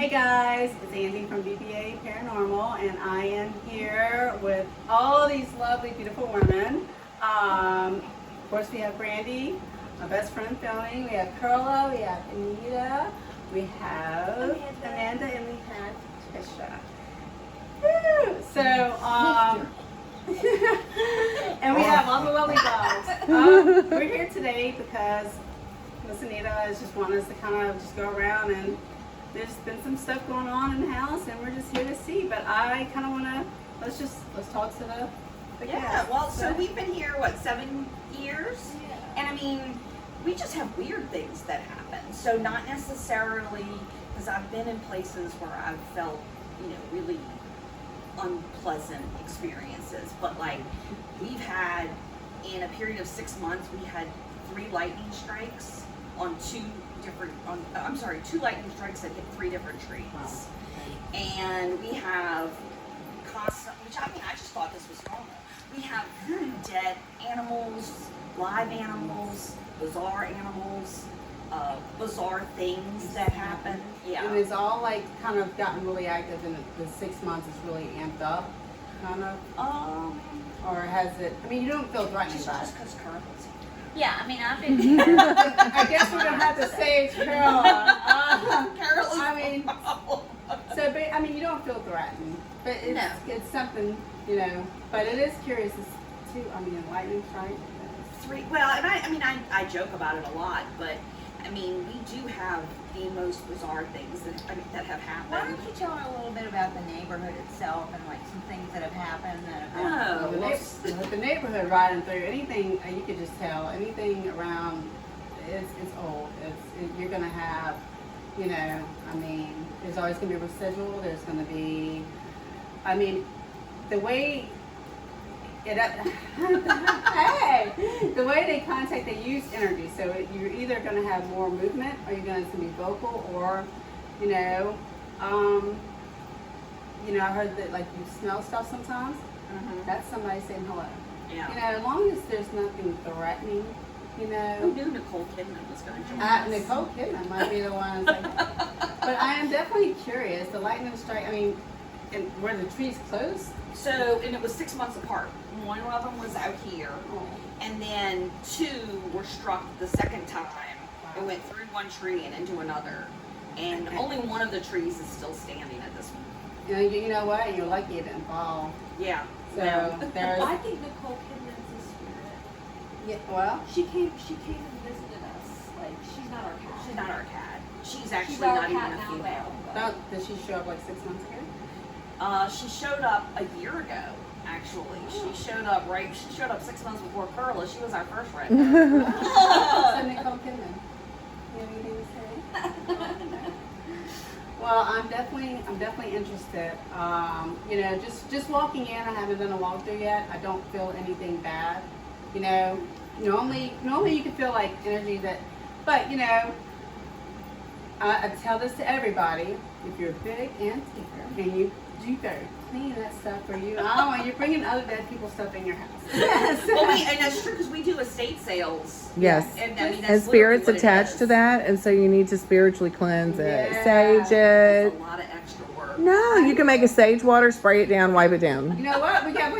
Hey guys, it's Andy from BPA Paranormal, and I am here with all these lovely, beautiful women. Of course, we have Brandy, my best friend filming. We have Carla, we have Anita, we have Amanda, and we have Tisha. Woo! So, and we have all the lovely dogs. We're here today because Miss Anita is just wanting us to kind of just go around, and there's been some stuff going on in the house, and we're just here to see. But I kind of want to let's talk to the Yeah, guests. well, so we've been here, what, 7 years? Yeah. And I mean, we just have weird things that happen. So not necessarily, because I've been in places where I've felt, really unpleasant experiences. But like, we've had, in a period of 6 months, we had 3 lightning strikes on two lightning strikes that hit 3 different trees. Wow. And we have constant, which I mean, I just thought this was normal. We have dead animals, live animals, bizarre animals, bizarre things that happen. And Yeah. it's all like kind of gotten really active in the 6 months. It's really amped up, kind of. Or has it? I mean, you don't feel threatened Just by it. because Carla's. Yeah, I mean, I've been here. I guess we're gonna have to save Carla. Carla's I mean, problem. so, but, I mean, you don't feel threatened, but it's No. it's something, But it is curious too. I mean, lightning strike. 3. Well, and I joke about it a lot, but I mean, we do have the most bizarre things that have Why happened. don't you tell her a little bit about the neighborhood itself and like some things that have happened that have Oh, With the neighborhood riding through anything, you could just tell anything around. It's old. You're gonna have, I mean, there's always gonna be a residual. There's gonna be, I mean, the way it. Hey, the way they contact, they use energy. So you're either gonna have more movement, or you're gonna be vocal, or, I heard that like you smell stuff sometimes. Mhm. That's somebody saying hello. Yeah. As long as there's nothing threatening, Who knew Nicole Kidman was going to join us? Nicole Kidman might be the one. Like, but I am definitely curious. The lightning strike. I mean, and were the trees close? So, and it was 6 months apart. One of them was out here, and then 2 were struck the second time. It went through one tree and into another, and only one of the trees is still standing at this moment. You know what? You're lucky it didn't fall. Yeah. So Yeah. there's. I think Nicole Kidman's a spirit. Yeah, well, She came and visited us. Like, she's not our cat. She's not our cat. She's actually She's our not even cat a now, female. did she show up like 6 months ago? She showed up a year ago. Actually, she showed up 6 months before Carla. She was our first red. So Nicole Kidman, you have anything to say? Well, I'm definitely interested. Just walking in, I haven't done a walkthrough yet. I don't feel anything bad. Normally you can feel like energy but I tell this to everybody. If you're a big antiquer and you better clean that stuff for you. I don't want you bringing other dead people's stuff in your house. Yes. Well, and that's true because we do estate sales. Yes. And I mean, that's And spirits literally what it attached is. to that, and so you need to spiritually cleanse it. Yeah. Sage It's it. a lot of extra work. No, you can make a sage water, spray it down, wipe it down. You know what? We got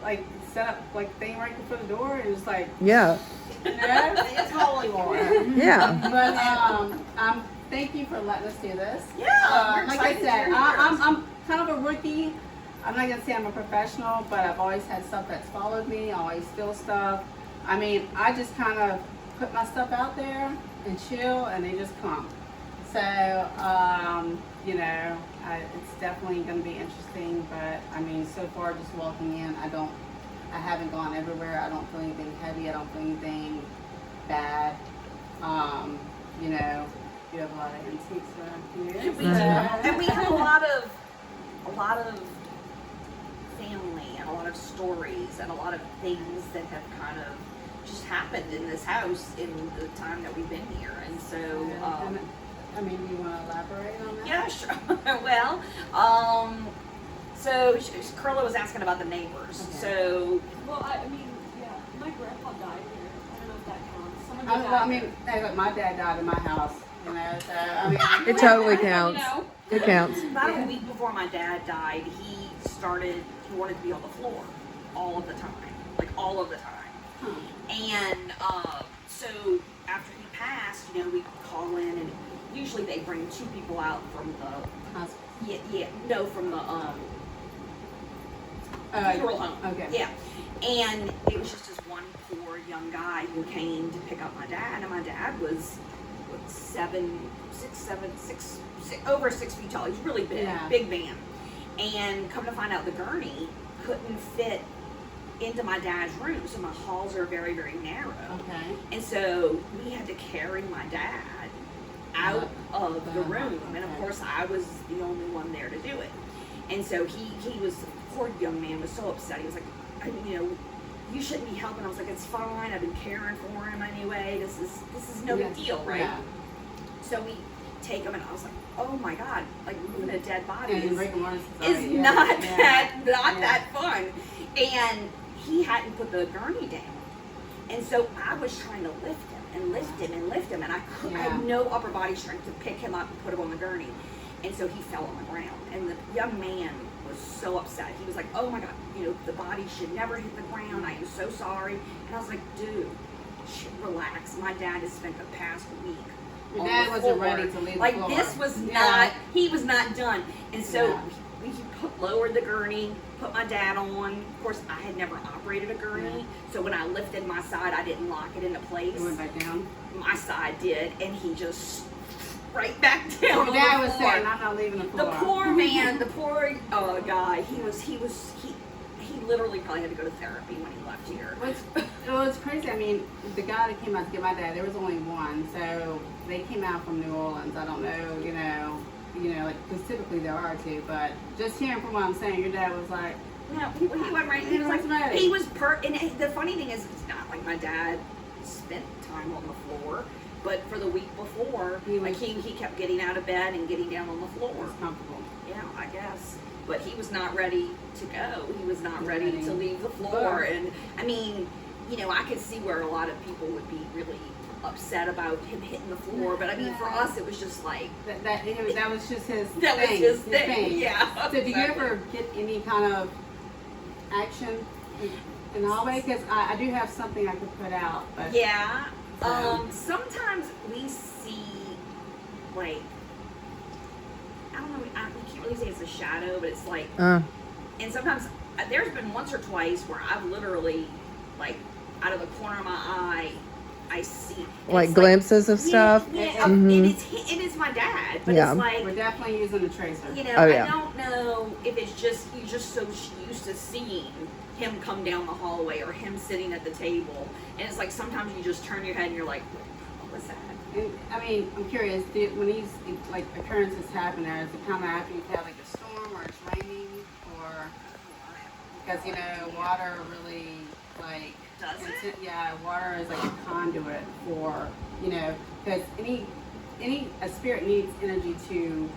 like set up like thing right before the door, and it's like, Yeah, It's holy water. yeah. but thank you for letting us do this. Yeah, we're Like I excited said, you're here. I'm kind of a rookie. I'm not gonna say I'm a professional, but I've always had stuff that's followed me. I always feel stuff. I mean, I just kind of put my stuff out there and chill, and they just come. So, it's definitely gonna be interesting. But I mean, so far, just walking in, I haven't gone everywhere. I don't feel anything heavy. I don't feel anything bad. You have a lot of antiques around here. We do. And we have a lot of family and a lot of stories and a lot of things that have kind of just happened in this house in the time that we've been here. And so, Do you want to elaborate on that? yeah, sure. Well, so Carla was asking about the neighbors. Okay. So, Well, I mean, yeah, my grandpa died here. I don't know if that counts. Someone Hey, look, my dad died in my house. So I mean, It totally You counts. know, It counts. About a week before my dad died, he wanted to be on the floor all of the time. Like, all of the time. Huh. And so after he passed, we call in, and usually they bring 2 people out from the, from the funeral home. Okay. Yeah. And it was just this one poor young guy who came to pick up my dad, and my dad was over 6 feet tall. He's really big, Yeah. big man. And come to find out, the gurney couldn't fit into my dad's room, so my halls are very, very narrow. Okay. And so we had to carry my dad out of the room, and of Okay. course I was the only one there to do it. And so he was, poor young man was so upset. He was like, you shouldn't be helping. I was like, it's fine. I've been caring for him anyway. This is no big deal, right? Yeah. So we take him, and I was like, oh my God, like moving a dead body And is Rick and Morty is society, yeah. not Yeah. that fun. And he hadn't put the gurney down. And so I was trying to lift him and lift him and lift him, and I had no upper body strength to pick him up and put him on the gurney. And so he fell on the ground. And the young man was so upset. He was like, oh my God, the body should never hit the ground. I am so sorry. And I was like, dude, relax. My dad has spent the past week Your on dad the wasn't floor. ready to leave the Like, floor. this was Yeah. he was not done. And so Yeah. we lowered the gurney, put my dad on. Of course, I had never operated a gurney, so when I lifted my side, I didn't lock it into place. It went back down. My side did, and he just right back down. Your on dad the was floor. saying, I'm not leaving the The floor. poor man, the poor guy. He literally probably had to go to therapy when he left here. It's crazy. I mean, the guy that came out to get my dad, there was only one. So they came out from New Orleans. I don't know, because typically there are 2. But just hearing from what I'm saying, your dad was like, No, he wasn't ready. He was like, ready. he was and the funny thing is, it's not like my dad spent time on the floor, but for the week before, he kept getting out of bed and getting down on the floor. was comfortable. Yeah, I guess. But he was not ready to go. He was not ready to leave the floor. And I mean, I could see where a lot of people would be really upset about him hitting the floor. But I mean, for us, it was just like, That was just his that was thing. his thing. Yeah. So do you ever get any kind of action in the hallway? Because I do have something I could put out. But Yeah. Sometimes we see, like, I don't know, we can't really say it's a shadow, but it's like, and sometimes there's been once or twice where I've literally, like, out of the corner of my eye, I see. Like glimpses of stuff? Yeah, it is my dad, but Yeah. it's like, we're definitely using a tracer. Oh, yeah. I don't know if it's just, you're just so used to seeing him come down the hallway or him sitting at the table. And it's like sometimes you just turn your head and you're like, what was that? And, I mean, I'm curious, when these like occurrences happen, there is it kind of after you've had like a storm or it's raining, or because water really like Does it? Yeah, water is like a conduit for because a spirit needs energy to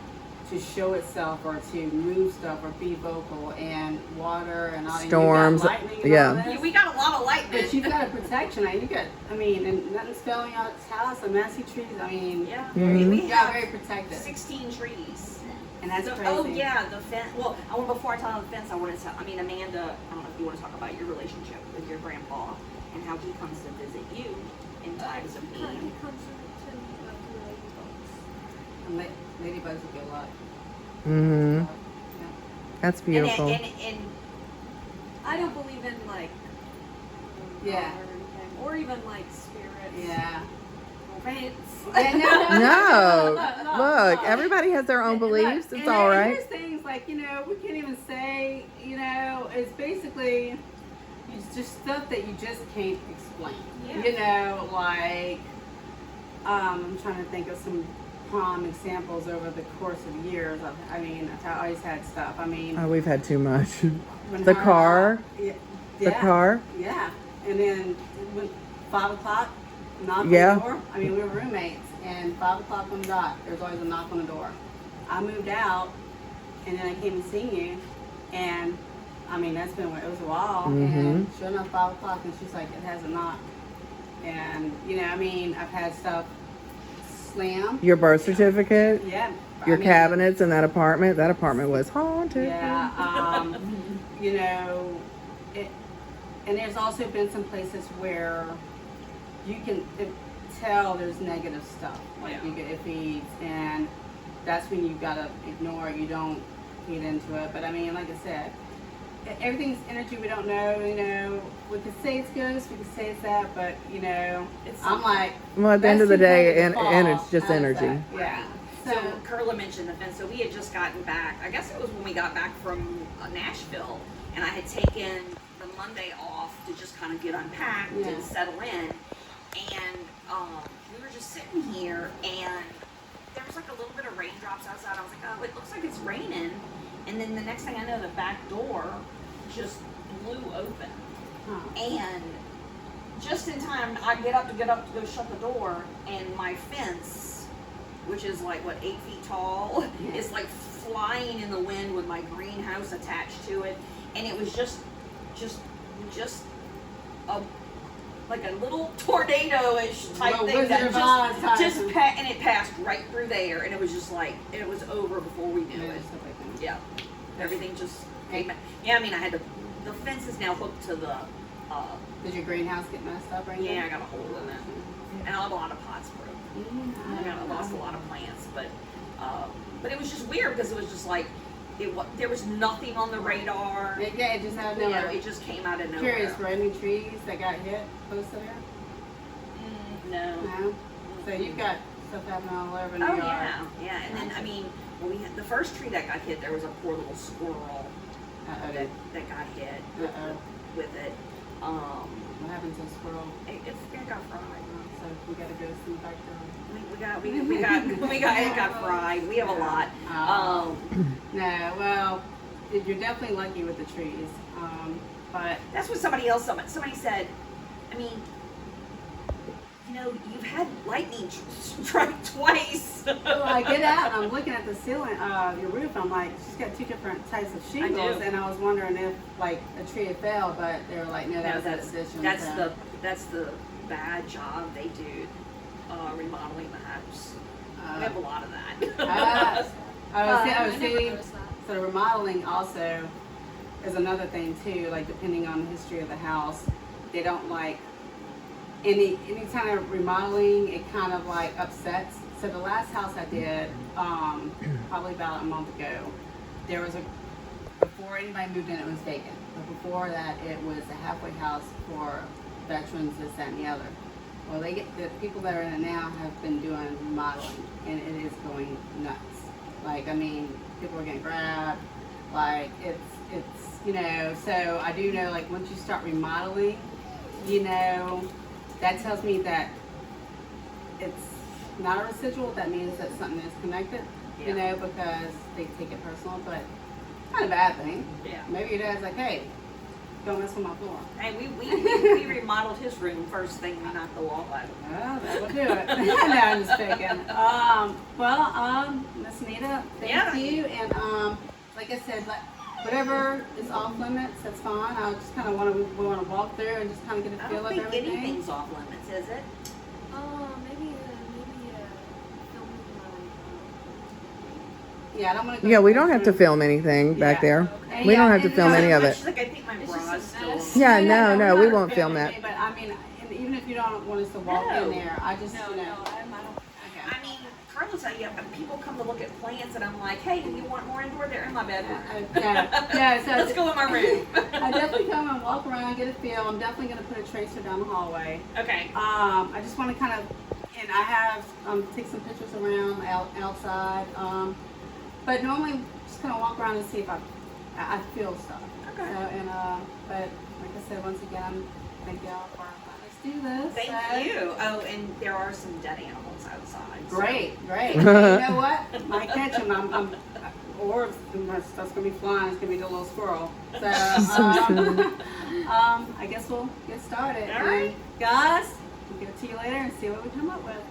show itself or to move stuff or be vocal, and water and all Storms, you got lightning and yeah. all this. We got a lot of lightning. But you've got a protection. And nothing's failing out this house, the messy trees. I mean, Yeah, Mhm. we you got have very protected. 16 trees. And that's crazy. Oh yeah, the fence. Well, before I tell you the fence, Amanda, I don't know if you want to talk about your relationship with your grandpa and how he comes to visit you in times of He need. comes to ladybugs. And ladybugs would be a lot. Mm-hmm. Yeah. That's beautiful. And I don't believe in like Yeah. or anything, or even like spirits. Yeah. Faints. No. No. Look, everybody has their own beliefs. It's And all right. There's things like, we can't even say, it's basically it's just stuff that you just can't explain. Yeah. I'm trying to think of some prime examples over the course of years. I've always had stuff. Oh, we've had too much. when The her- car. Yeah. The car. Yeah. And then when 5 o'clock, knock Yeah. on the door. We were roommates, and 5 o'clock on the dot, there was always a knock on the door. I moved out, and then I came and seen you, and it was a while, and sure enough, 5 o'clock, and she's like, it has a knock. And, I've had stuff slam. Your birth certificate, Yeah. your I mean, cabinets in that apartment. That apartment was haunted. Yeah. You know, and there's also been some places where you can tell there's negative stuff. Like Yeah. you get, it feeds, and that's when you gotta ignore it. You don't feed into it. But I mean, like I said, everything's energy. We don't know. You know, we could say it's ghosts, we could say it's that, but you know, I'm like, Well, at the end that's of the too cold day, to and fall. it's just How is energy. that? Yeah. So Carla mentioned the fence. So we had just gotten back. I guess it was when we got back from Nashville, and I had taken the Monday off to just kind of get unpacked Yeah. and settle in. And we were just sitting here, and there was like a little bit of raindrops outside. I was like, oh, it looks like it's raining. And then the next thing I know, the back door just blew open. Huh. And just in time, I get up to go shut the door, and my fence, which is like what 8 feet tall, Yeah. is like flying in the wind with my greenhouse attached to it, and it was just a like a little tornado-ish type Little thing Wizard that of Oz type. and it passed right through there, and it was just like it was over before we knew it. Yeah, everything just came back. Yeah, I mean, the fence is now hooked to the. Did your greenhouse get messed up or anything? Yeah, I got a hole in it, and a lot of pots broke. I lost a lot of plants, but it was just weird because it was just like there was nothing on the radar. Yeah, it just out of You know, nowhere. it just came out of nowhere. Curious, were any trees that got hit close to there? No. No. So you've got stuff happening all over New Oh York. yeah. And then I mean, when we had the first tree that got hit, there was a poor little squirrel Uh-oh. that got hit Uh-oh. with it. What happened to the squirrel? It got fried. So we gotta go see back to It got fried. We have a lot. No, well, you're definitely lucky with the trees. But That's what somebody said. I mean, you know, you've had lightning strike twice. well, I get out and I'm looking at the ceiling, your roof. I'm like, she's got two different types of shingles, do. and I was wondering if like a tree had fell, but they were like, no, that was an addition. That's the bad job they do remodeling the house. We have a lot of that. I was I never seeing. noticed that. So remodeling also is another thing too. Like depending on the history of the house, they don't like any kind of remodeling. It kind of like upsets. So the last house I did, probably about a month ago, there was before anybody moved in, it was vacant. But before that, it was a halfway house for veterans, this, that, and the other. Well, the people that are in it now have been doing remodeling, and it is going nuts. Like, I mean, people are getting grabbed. Like, it's you know. So I do know, like, once you start remodeling, you know, that tells me that it's not a residual. That means that something is connected. You Yeah. know, because they take it personal, but not a bad thing. Yeah. Maybe your dad's like, hey, don't mess with my floor. And we remodeled his room first thing we knocked the wall out. Well, that will do it. No, I'm just picking. Miss Nita, thank you. And like I said, whatever is off limits, that's fine. I just kind of want to walk through and just kind of get a I feel don't of think everything. anything's off limits, is it? Maybe filming Yeah, I don't want to. Yeah, we don't have to film anything back there. And We yeah, don't have to and film no, any of it. She's like, I think my It's just bra's a still. mess. Yeah, no, we're we not won't film filming, that. But I mean, and even if you don't want us to walk No. in there, I just, No, you no, know. I don't. Okay. I mean, Carla said, yeah, but people come to look at plants, and I'm like, hey, do you want more indoor? They're in my bedroom. Yeah, so Let's go in my room. I definitely come and walk around, get a feel. I'm definitely going to put a tracer down the hallway. Okay. I just want to kind of, and I have take some pictures around outside. But normally just kind of walk around and see if I feel stuff. Okay. So but like I said, once again, thank y'all for letting us do this. Thank you. Oh, and there are some dead animals outside. so- Great. You know what? Might catch them. Or stuff's gonna be flying. It's gonna be the little squirrel. So I guess we'll get started. All right. And guys, we'll get to you later and see what we come up with.